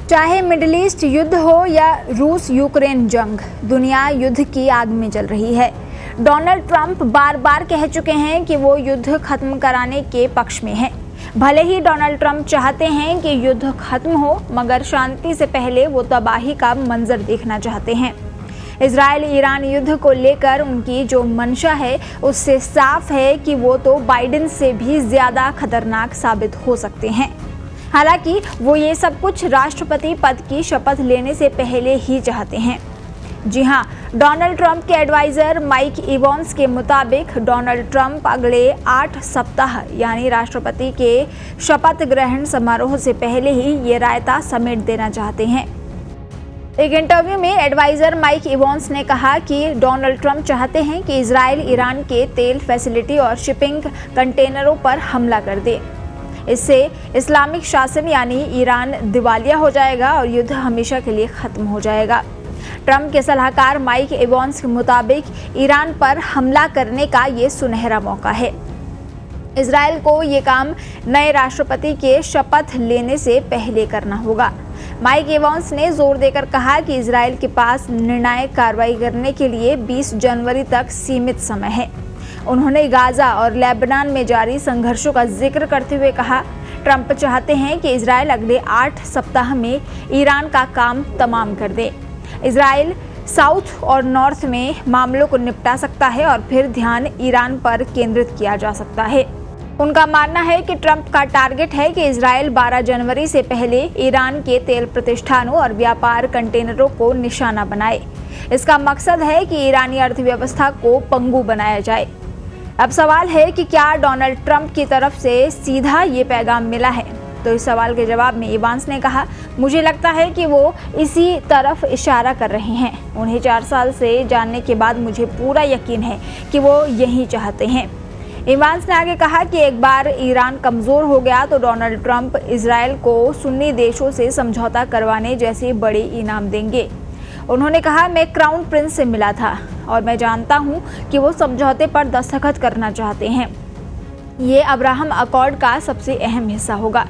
चाहे middle east युद्ध हो या रूस यूक्रेन जंग, दुनिया युद्ध की आग में जल रही है। डोनाल्ड ट्रंप बार बार कह चुके हैं कि वो युद्ध खत्म कराने के पक्ष में हैं। भले ही डोनाल्ड ट्रंप चाहते हैं कि युद्ध खत्म हो, मगर शांति से पहले वो तबाही का मंजर देखना चाहते हैं। इजराइल ईरान युद्ध को लेकर उनकी जो मंशा है, उससे साफ है कि वो तो बाइडेन से भी ज्यादा खतरनाक साबित हो सकते हैं। हालांकि वो ये सब कुछ राष्ट्रपति पद की शपथ लेने से पहले ही चाहते हैं। जी हां, डोनाल्ड ट्रंप के एडवाइजर माइक इवांस के मुताबिक डोनाल्ड ट्रंप अगले 8 सप्ताह यानी राष्ट्रपति के शपथ ग्रहण समारोह से पहले ही ये रायता समेट देना चाहते हैं। एक इंटरव्यू में एडवाइजर माइक इवांस ने कहा कि डोनाल्ड ट्रंप चाहते हैं कि इजराइल ईरान के तेल फैसिलिटी और शिपिंग कंटेनरों पर हमला कर दे। इससे इस्लामिक शासन यानी ईरान दिवालिया हो जाएगा और युद्ध हमेशा के लिए खत्म हो जाएगा। ट्रंप के सलाहकार माइक इवांस के मुताबिक ईरान पर हमला करने का ये सुनहरा मौका है। इजराइल को ये काम नए राष्ट्रपति के शपथ लेने से पहले करना होगा। माइक इवांस ने जोर देकर कहा कि इजराइल के पास निर्णायक कार्रवाई करने के लिए 20 जनवरी तक सीमित समय है। उन्होंने गाजा और लेबनान में जारी संघर्षों का जिक्र करते हुए कहा, ट्रंप चाहते हैं कि इजराइल अगले 8 सप्ताह में ईरान का काम तमाम कर दे। इजराइल साउथ और नॉर्थ में मामलों को निपटा सकता है और फिर ध्यान ईरान पर केंद्रित किया जा सकता है। उनका मानना है कि ट्रंप का टारगेट है कि इजराइल 12 जनवरी से पहले ईरान के तेल प्रतिष्ठानों और व्यापार कंटेनरों को निशाना बनाए। इसका मकसद है कि ईरानी अर्थव्यवस्था को पंगु बनाया जाए। अब सवाल है कि क्या डोनाल्ड ट्रंप की तरफ से सीधा ये पैगाम मिला है? तो इस सवाल के जवाब में इवांस ने कहा, मुझे लगता है कि वो इसी तरफ इशारा कर रहे हैं। उन्हें 4 साल से जानने के बाद मुझे पूरा यकीन है कि वो यही चाहते हैं। इवांस ने आगे कहा कि एक बार ईरान कमजोर हो गया तो डोनाल्ड ट्रंप इजराइल को सुन्नी देशों से समझौता करवाने जैसे बड़े इनाम देंगे। उन्होंने कहा, मैं क्राउन प्रिंस से मिला था और मैं जानता हूं कि वो समझौते पर दस्तखत करना चाहते हैं। ये अब्राहम अकॉर्ड का सबसे अहम हिस्सा होगा।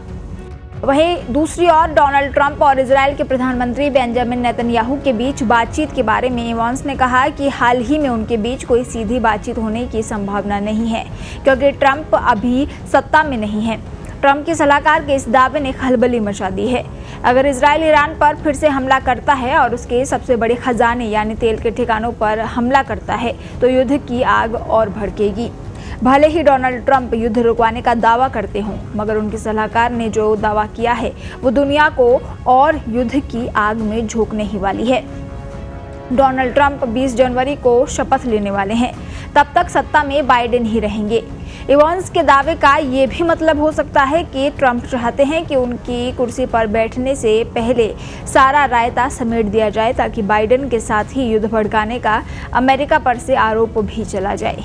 वहीं दूसरी ओर डोनाल्ड ट्रंप और इजराइल के प्रधानमंत्री बेंजामिन नेतन्याहू के बीच बातचीत के बारे में इवांस ने कहा कि हाल ही में उनके बीच कोई सीधी बातचीत होने की संभावना नहीं है, क्योंकि ट्रंप अभी सत्ता में नहीं है। ट्रंप के सलाहकार के इस दावे ने खलबली मचा दी है। अगर इजराइल ईरान पर फिर से हमला करता है और उसके सबसे बड़े खजाने यानी तेल के ठिकानों पर हमला करता है तो युद्ध की आग और भड़केगी। भले ही डोनाल्ड ट्रंप युद्ध रुकवाने का दावा करते हों, मगर उनके सलाहकार ने जो दावा किया है वो दुनिया को और युद्ध की आग में झोंकने ही वाली है। डोनाल्ड ट्रंप 20 जनवरी को शपथ लेने वाले हैं। तब तक सत्ता में बाइडेन ही रहेंगे। इवांस के दावे का ये भी मतलब हो सकता है कि ट्रंप चाहते हैं कि उनकी कुर्सी पर बैठने से पहले सारा रायता समेट दिया जाए, ताकि बाइडेन के साथ ही युद्ध भड़काने का अमेरिका पर से आरोप भी चला जाए।